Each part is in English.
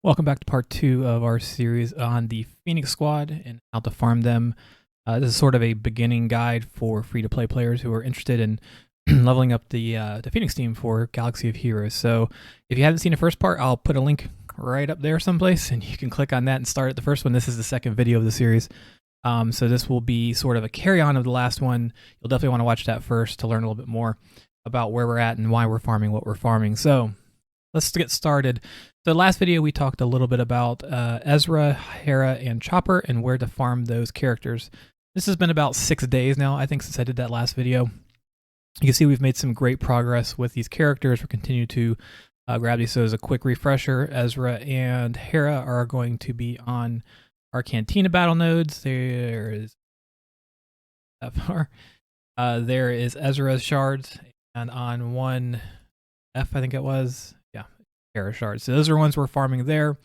Welcome back to part 2 of our series on the Phoenix Squad and how to farm them. This is sort of a beginning guide for free-to-play players who are interested in leveling up the Phoenix team for Galaxy of Heroes. So if you haven't seen the first part, I'll put a link right up there someplace, and you can click on that and start at the first one. This is the second video of the series. So this will be sort of a carry-on of the last one. You'll definitely want to watch that first to learn a little bit more about where we're at and why we're farming what we're farming. So let's get started. So last video we talked a little bit about Ezra, Hera, and Chopper and where to farm those characters. This has been about 6 days now, I think, since I did that last video. You can see we've made some great progress with these characters. We're continuing to grab these. So as a quick refresher, Ezra and Hera are going to be on our Cantina battle nodes. There is there is Ezra's shards, and on 1F, I think it was, Hera shards. So those are ones we're farming there.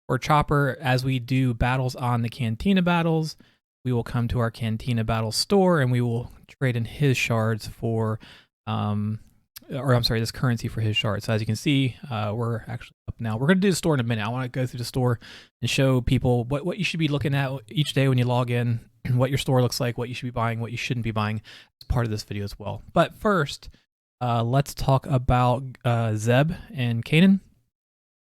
For Chopper, as we do battles on the Cantina battles, we will come to our Cantina battle store and we will trade in his shards for, this currency for his shards. So as you can see, we're actually up now. We're going to do the store in a minute. I want to go through the store and show people what you should be looking at each day when you log in, what your store looks like, what you should be buying, what you shouldn't be buying. It's part of this video as well. But first, let's talk about Zeb and Kanan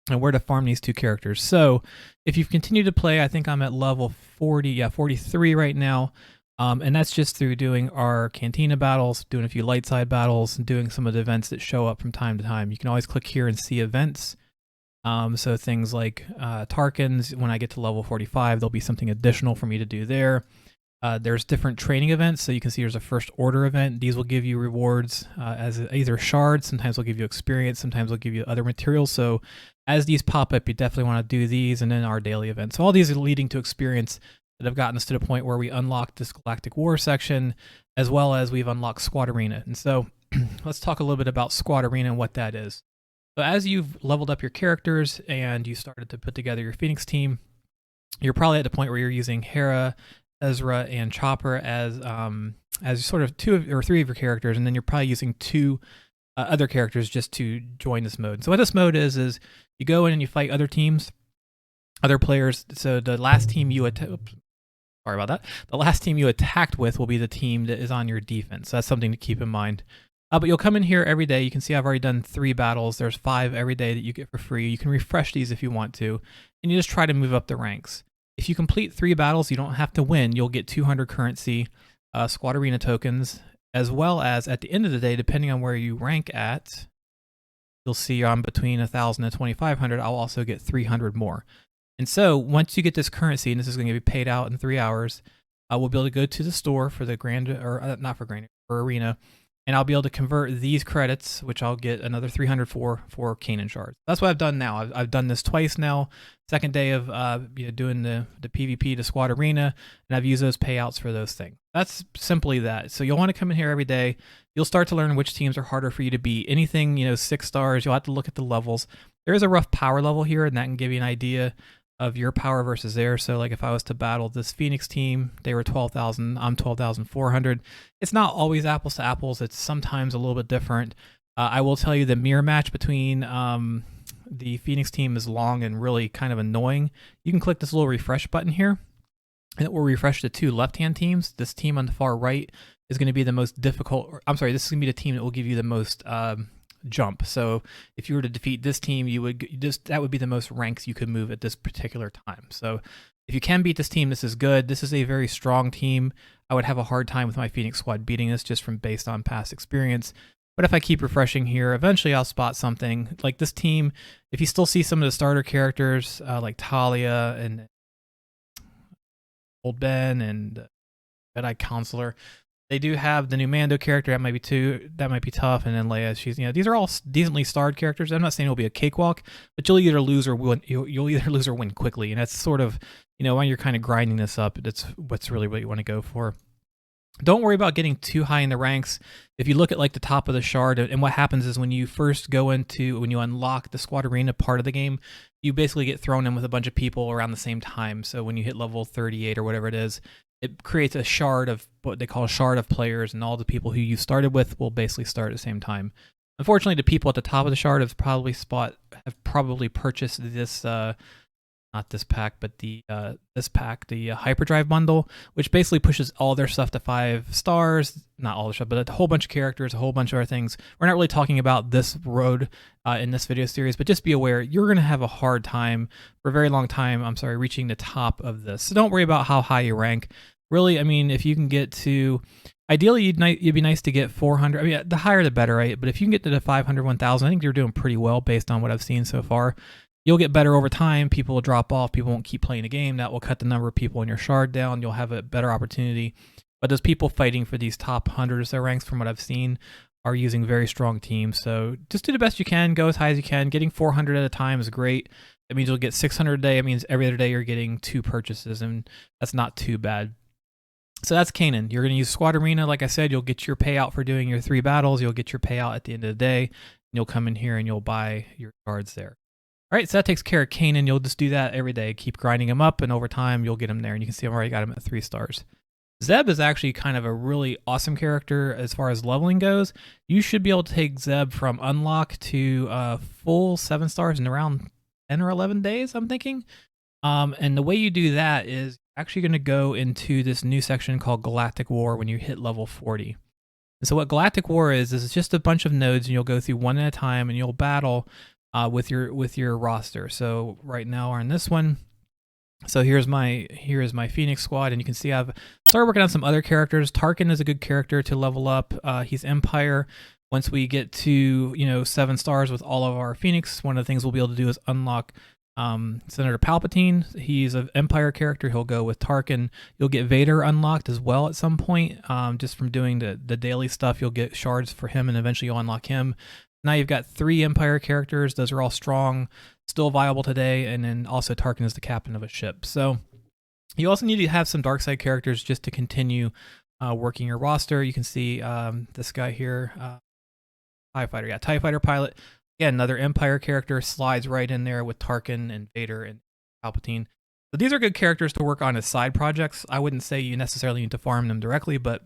and where to farm these two characters. So if you've continued to play, I think I'm at level 43 right now. And that's just through doing our Cantina battles, doing a few light side battles, and doing some of the events that show up from time to time. You can always click here and see events. So things like Tarkins, when I get to level 45, there'll be something additional for me to do there. There's different training events, so you can see there's a first order event. These will give you rewards as either shards, sometimes they'll give you experience, sometimes they'll give you other materials. So as these pop up, you definitely want to do these, and then our daily events. So all these are leading to experience that have gotten us to the point where we unlocked this Galactic War section, as well as we've unlocked Squad Arena. And so let's talk a little bit about Squad Arena and what that is. So as you've leveled up your characters and you started to put together your Phoenix team, you're probably at the point where you're using Hera, Ezra, and Chopper as sort of 2 or 3 of your characters, and then you're probably using 2 other characters just to join this mode. So what this mode is you go in and you fight other teams, other players. So the last team you the last team you attacked with will be the team that is on your defense. So that's something to keep in mind. But you'll come in here every day. You can see I've already done 3 battles. There's 5 every day that you get for free. You can refresh these if you want to, and you just try to move up the ranks. If you complete 3 battles, you don't have to win. You'll get 200 currency, Squad Arena tokens, as well as at the end of the day, depending on where you rank at, you'll see I'm between 1,000 and 2,500. I'll also get 300 more. And so once you get this currency, and this is going to be paid out in 3 hours, we'll be able to go to the store for the for Arena, and I'll be able to convert these credits, which I'll get another 300 for Kanan shards. That's what I've done now. I've done this twice now. Second day of doing the PvP to Squad Arena, and I've used those payouts for those things. That's simply that. So you'll want to come in here every day. You'll start to learn which teams are harder for you to beat. Anything 6 stars, you'll have to look at the levels. There is a rough power level here, and that can give you an idea of your power versus theirs. So like if I was to battle this Phoenix team, they were 12,000, I'm 12,400. It's not always apples to apples. It's sometimes a little bit different. I will tell you the mirror match between the Phoenix team is long and really kind of annoying. You can click this little refresh button here, and it will refresh the 2 left-hand teams. This team on the far right is going to be the most difficult. This is going to be the team that will give you the most jump. So if you were to defeat this team, that would be the most ranks you could move at this particular time. So if you can beat this team, this is good. This is a very strong team. I would have a hard time with my Phoenix squad beating this just based on past experience. But if I keep refreshing here, eventually I'll spot something like this team. If you still see some of the starter characters like Talia and Old Ben and Jedi Counselor, they do have the new Mando character. That might be tough. And then Leia, these are all decently starred characters. I'm not saying it'll be a cakewalk, but you'll either lose or win. You'll either lose or win quickly. And that's sort of, when you're kind of grinding this up, that's what's really what you want to go for. Don't worry about getting too high in the ranks. If you look at like the top of the shard, and what happens is when you first when you unlock the Squad Arena part of the game, you basically get thrown in with a bunch of people around the same time. So when you hit level 38 or whatever it is, it creates a shard of what they call a shard of players, and all the people who you started with will basically start at the same time. Unfortunately, the people at the top of the shard have probably purchased this not this pack, but this pack, the hyperdrive bundle, which basically pushes all their stuff to 5 stars. Not all the stuff, but a whole bunch of characters, a whole bunch of other things. We're not really talking about this road in this video series, but just be aware you're going to have a hard time for a very long time. I'm sorry, reaching the top of this. So don't worry about how high you rank. Really, I mean, if you can get to, ideally, it'd be nice to get 400. I mean, the higher the better, right? But if you can get to the 500, 1,000, I think you're doing pretty well based on what I've seen so far. You'll get better over time. People will drop off. People won't keep playing the game. That will cut the number of people in your shard down. You'll have a better opportunity. But those people fighting for these top 100 or so ranks, from what I've seen, are using very strong teams. So just do the best you can. Go as high as you can. Getting 400 at a time is great. It means you'll get 600 a day. It means every other day you're getting 2 purchases, and that's not too bad. So that's Kanan. You're going to use Squad Arena. Like I said, you'll get your payout for doing your 3 battles. You'll get your payout at the end of the day. And you'll come in here and you'll buy your cards there. All right, so that takes care of Kanan. You'll just do that every day. Keep grinding him up, and over time, you'll get him there. And you can see I've already got him at 3 stars. Zeb is actually kind of a really awesome character as far as leveling goes. You should be able to take Zeb from unlock to full 7 stars in around 10 or 11 days, I'm thinking. And the way you do that is actually going to go into this new section called Galactic War when you hit level 40. And so what Galactic War is just a bunch of nodes, and you'll go through one at a time, and you'll battle with your roster. So right now we're in this one. So here is my Phoenix squad, and you can see I've started working on some other characters. Tarkin is a good character to level up. He's Empire. Once we get to 7 stars with all of our Phoenix, one of the things we'll be able to do is unlock Senator Palpatine. He's an Empire character. He'll go with Tarkin. You'll get Vader unlocked as well at some point. Just from doing the daily stuff, you'll get shards for him, and eventually you'll unlock him. Now you've got 3 Empire characters. Those are all strong, still viable today, and then also Tarkin is the captain of a ship. So you also need to have some dark side characters just to continue working your roster. You can see this guy here, TIE Fighter. Yeah, TIE Fighter pilot. Again, another Empire character, slides right in there with Tarkin and Vader and Palpatine. So these are good characters to work on as side projects. I wouldn't say you necessarily need to farm them directly, but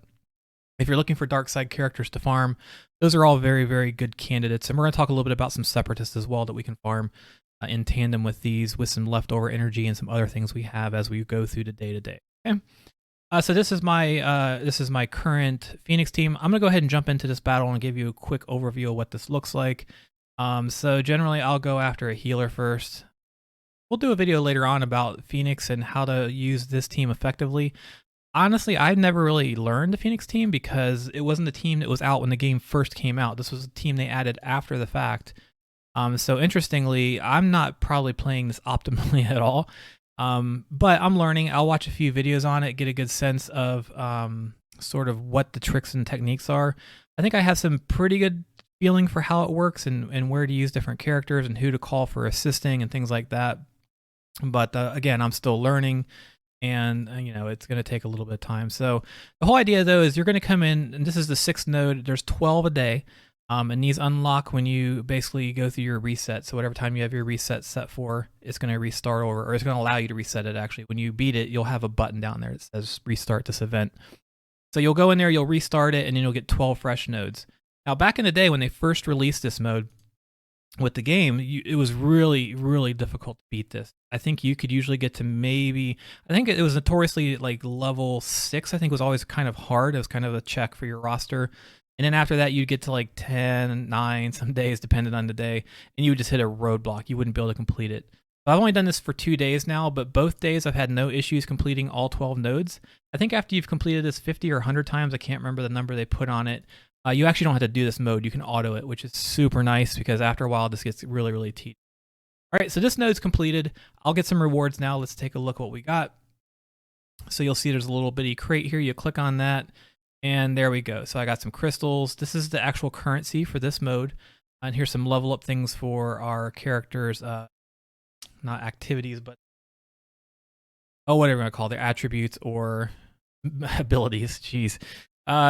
if you're looking for dark side characters to farm, those are all very, very good candidates. And we're going to talk a little bit about some separatists as well that we can farm in tandem with these, with some leftover energy and some other things we have as we go through the day-to-day. Okay. So this is my current Phoenix team. I'm going to go ahead and jump into this battle and give you a quick overview of what this looks like. So generally, I'll go after a healer first. We'll do a video later on about Phoenix and how to use this team effectively. Honestly, I've never really learned the Phoenix team because it wasn't the team that was out when the game first came out. This was a team they added after the fact. So interestingly, I'm not probably playing this optimally at all. But I'm learning. I'll watch a few videos on it, get a good sense of sort of what the tricks and techniques are. I think I have some pretty good feeling for how it works and where to use different characters and who to call for assisting and things like that. But again, I'm still learning. And it's going to take a little bit of time. So the whole idea though is you're going to come in, and this is the 6th node. There's 12 a day, and these unlock when you basically go through your reset. So whatever time you have your reset set for, it's going to restart over, or it's going to allow you to reset it. Actually, when you beat it, you'll have a button down there that says restart this event. So you'll go in there, you'll restart it, and then you'll get 12 fresh nodes. Now back in the day when they first released this mode with the game, it was really, really difficult to beat this. I think you could usually get to I think it was notoriously like level 6, I think was always kind of hard. It was kind of a check for your roster. And then after that, you'd get to like 10, 9, some days, depending on the day, and you would just hit a roadblock. You wouldn't be able to complete it. So I've only done this for 2 days now, but both days I've had no issues completing all 12 nodes. I think after you've completed this 50 or 100 times, I can't remember the number they put on it, you actually don't have to do this mode. You can auto it, which is super nice because after a while, this gets really, really tedious. All right, so this node's completed. I'll get some rewards now. Let's take a look what we got. So you'll see there's a little bitty crate here. You click on that, and there we go. So I got some crystals. This is the actual currency for this mode. And here's some level up things for our characters. Not activities, but whatever I call their attributes or abilities. Jeez.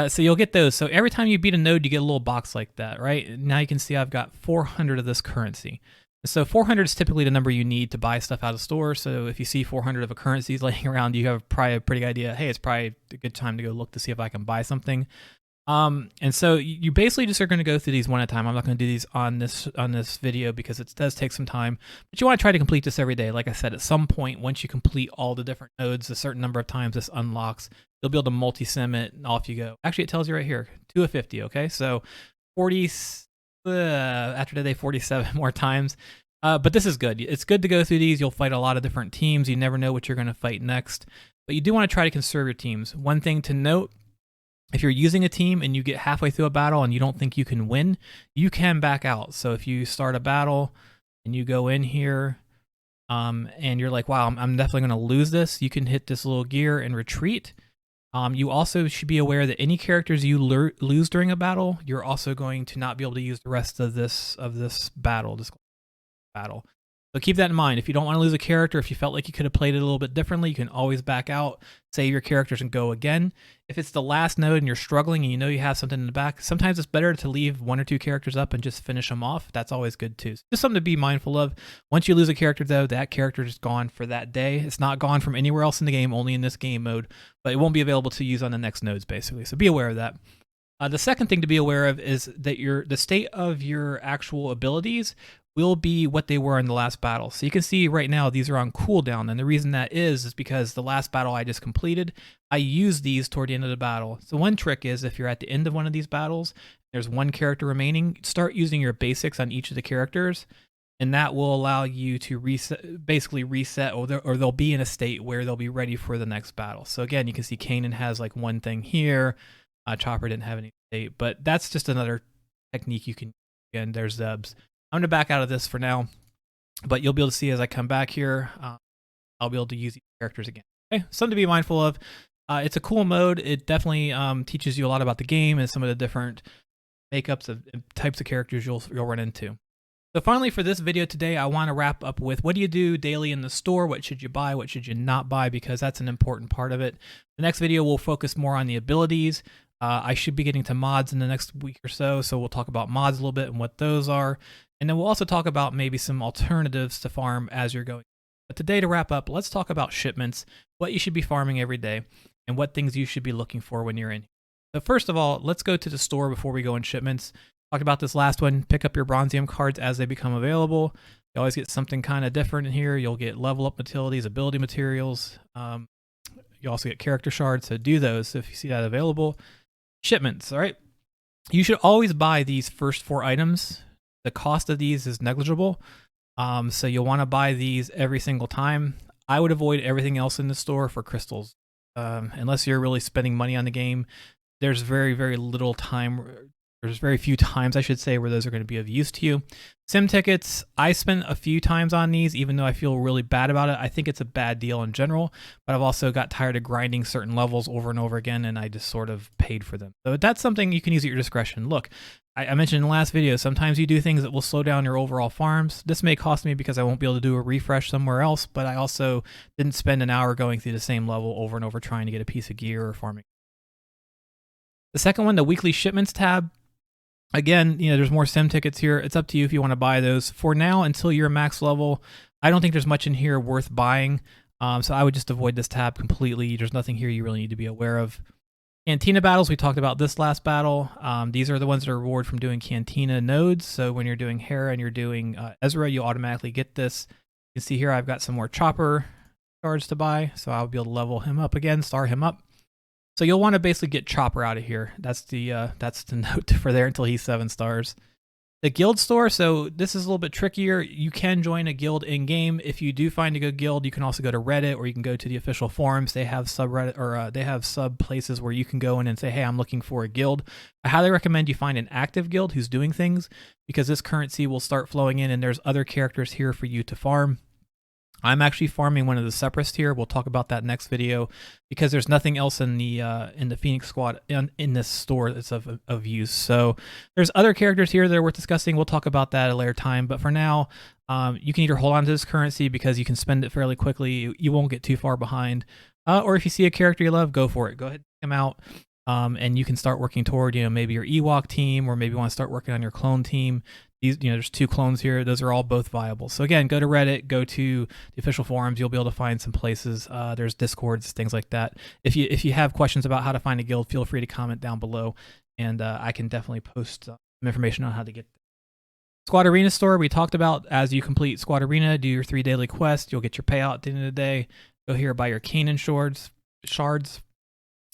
So you'll get those. So every time you beat a node, you get a little box like that, right? Now you can see I've got 400 of this currency. So 400 is typically the number you need to buy stuff out of stores. So if you see 400 of a currency laying around, you have probably a pretty good idea. Hey, it's probably a good time to go look to see if I can buy something. And so you basically just are going to go through these one at a time. I'm not going to do these on this video because it does take some time, but you want to try to complete this every day. Like I said, at some point, once you complete all the different nodes, a certain number of times this unlocks, you'll be able to multi-sim it, and off you go. Actually, it tells you right here, 2 of 50, okay? So 40, after today, 47 more times. But this is good. It's good to go through these. You'll fight a lot of different teams. You never know what you're going to fight next, but you do want to try to conserve your teams. One thing to note, if you're using a team and you get halfway through a battle and you don't think you can win, you can back out. So if you start a battle and you go in here and you're like, wow, I'm definitely going to lose this, you can hit this little gear and retreat. You also should be aware that any characters you lose during a battle, you're also going to not be able to use the rest of this battle. So keep that in mind. If you don't want to lose a character, if you felt like you could have played it a little bit differently, you can always back out, save your characters, and go again. If it's the last node and you're struggling and you know you have something in the back, sometimes it's better to leave 1 or 2 characters up and just finish them off. That's always good too. So just something to be mindful of. Once you lose a character though, that character is gone for that day. It's not gone from anywhere else in the game, only in this game mode, but it won't be available to use on the next nodes basically. So be aware of that. The second thing to be aware of is that the state of your actual abilities will be what they were in the last battle. So you can see right now these are on cooldown, and the reason that is because the last battle I just completed, I used these toward the end of the battle. So one trick is if you're at the end of one of these battles, there's 1 character remaining, start using your basics on each of the characters, and that will allow you to basically reset, or they'll be in a state where they'll be ready for the next battle. So again, you can see Kanan has like 1 thing here. Chopper didn't have any state, but that's just another technique you can use. Again, there's Zeb's. I'm going to back out of this for now, but you'll be able to see as I come back here, I'll be able to use these characters again. Okay, something to be mindful of. It's a cool mode. It definitely teaches you a lot about the game and some of the different makeups of types of characters you'll run into. So finally for this video today, I want to wrap up with what do you do daily in the store? What should you buy? What should you not buy? Because that's an important part of it. The next video will focus more on the abilities. I should be getting to mods in the next week or so we'll talk about mods a little bit and what those are. And then we'll also talk about maybe some alternatives to farm as you're going. But today, to wrap up, let's talk about shipments, what you should be farming every day, and what things you should be looking for when you're in. So first of all, let's go to the store before we go in shipments. Talked about this last one. Pick up your Bronzium cards as they become available. You always get something kind of different in here. You'll get level up utilities, ability materials. You also get character shards, so do those if you see that available. Shipments, all right? You should always buy these first 4 items. The cost of these is negligible, so you'll want to buy these every single time. I would avoid everything else in the store for crystals. Unless you're really spending money on the game, there's very, very little time. There's very few times, I should say, where those are going to be of use to you. Sim tickets, I spent a few times on these, even though I feel really bad about it. I think it's a bad deal in general, but I've also got tired of grinding certain levels over and over again, and I just sort of paid for them. So that's something you can use at your discretion. Look, I mentioned in the last video, sometimes you do things that will slow down your overall farms. This may cost me because I won't be able to do a refresh somewhere else, but I also didn't spend an hour going through the same level over and over trying to get a piece of gear or farming. The second one, the weekly shipments tab. Again, there's more sim tickets here. It's up to you if you want to buy those. For now, until you're max level, I don't think there's much in here worth buying. So I would just avoid this tab completely. There's nothing here you really need to be aware of. Cantina battles, we talked about this last battle. These are the ones that are reward from doing Cantina nodes. So when you're doing Hera and you're doing Ezra, you automatically get this. You can see here I've got some more Chopper shards to buy. So I'll be able to level him up again, star him up. So you'll want to basically get Chopper out of here. That's the note for there until he's 7 stars. The guild store, so this is a little bit trickier. You can join a guild in-game. If you do find a good guild, you can also go to Reddit or you can go to the official forums. They have subreddit or they have sub places where you can go in and say, hey, I'm looking for a guild. I highly recommend you find an active guild who's doing things because this currency will start flowing in and there's other characters here for you to farm. I'm actually farming one of the Separatists here. We'll talk about that next video because there's nothing else in the Phoenix squad in this store that's of use. So there's other characters here that are worth discussing. We'll talk about that at a later time. But for now, you can either hold on to this currency because you can spend it fairly quickly. You won't get too far behind. Or if you see a character you love, go for it. Go ahead and check them out. And you can start working toward, maybe your Ewok team, or maybe you want to start working on your clone team. These, there's 2 clones here. Those are all both viable. So again, go to Reddit, go to the official forums. You'll be able to find some places. There's Discords, things like that. If you have questions about how to find a guild, feel free to comment down below, and I can definitely post some information on how to get there. Squad Arena store, we talked about. As you complete Squad Arena, do your 3 daily quests, you'll get your payout at the end of the day. Go here, buy your Kanan shards.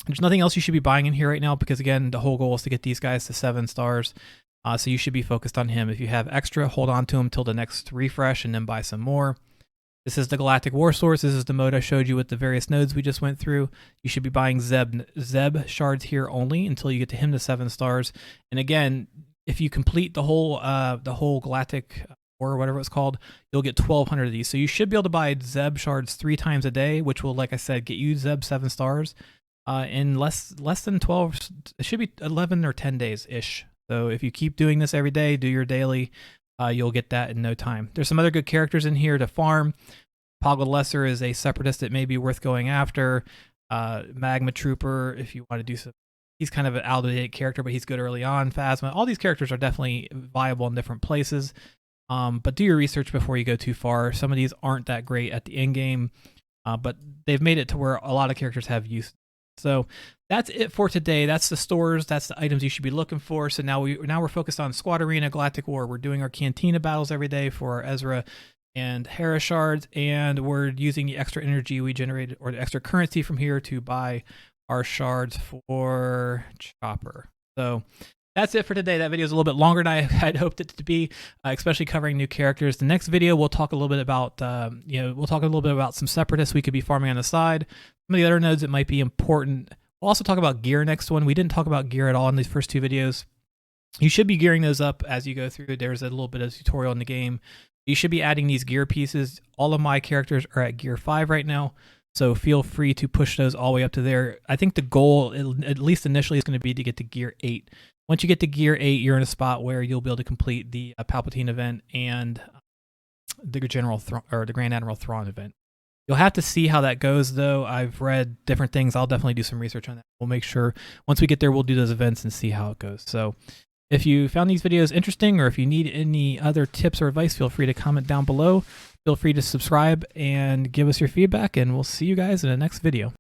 There's nothing else you should be buying in here right now because, again, the whole goal is to get these guys to 7 stars. So you should be focused on him. If you have extra, hold on to him till the next refresh and then buy some more. This is the Galactic War Store. This is the mode I showed you with the various nodes we just went through. You should be buying Zeb shards here only until you get to him to 7 stars. And again, if you complete the whole Galactic or whatever it's called, you'll get 1,200 of these. So you should be able to buy Zeb shards 3 times a day, which will, like I said, get you Zeb 7 stars in less than 12. It should be 11 or 10 days ish. So if you keep doing this every day, do your daily, you'll get that in no time. There's some other good characters in here to farm. Poggle Lesser is a separatist that may be worth going after. Magma Trooper, if you want to do some. He's kind of an out-of-date character, but he's good early on. Phasma, all these characters are definitely viable in different places. But do your research before you go too far. Some of these aren't that great at the end game, but they've made it to where a lot of characters have use. So that's it for today. That's the stores. That's the items you should be looking for. So now we're focused on Squad Arena, Galactic War. We're doing our Cantina battles every day for our Ezra and Hera shards, and we're using the extra energy we generated or the extra currency from here to buy our shards for Chopper. So that's it for today. That video is a little bit longer than I had hoped it to be, especially covering new characters. The next video we'll talk a little bit about, some separatists we could be farming on the side. Some of the other nodes that might be important. We'll also talk about gear next one. We didn't talk about gear at all in these first 2 videos. You should be gearing those up as you go through. There's a little bit of tutorial in the game. You should be adding these gear pieces. All of my characters are at gear 5 right now, so feel free to push those all the way up to there. I think the goal, at least initially, is going to be to get to gear 8. Once you get to gear 8, you're in a spot where you'll be able to complete the Palpatine event and the Grand Admiral Thrawn event. You'll have to see how that goes, though. I've read different things. I'll definitely do some research on that. We'll make sure once we get there, we'll do those events and see how it goes. So if you found these videos interesting, or if you need any other tips or advice, feel free to comment down below. Feel free to subscribe and give us your feedback, and we'll see you guys in the next video.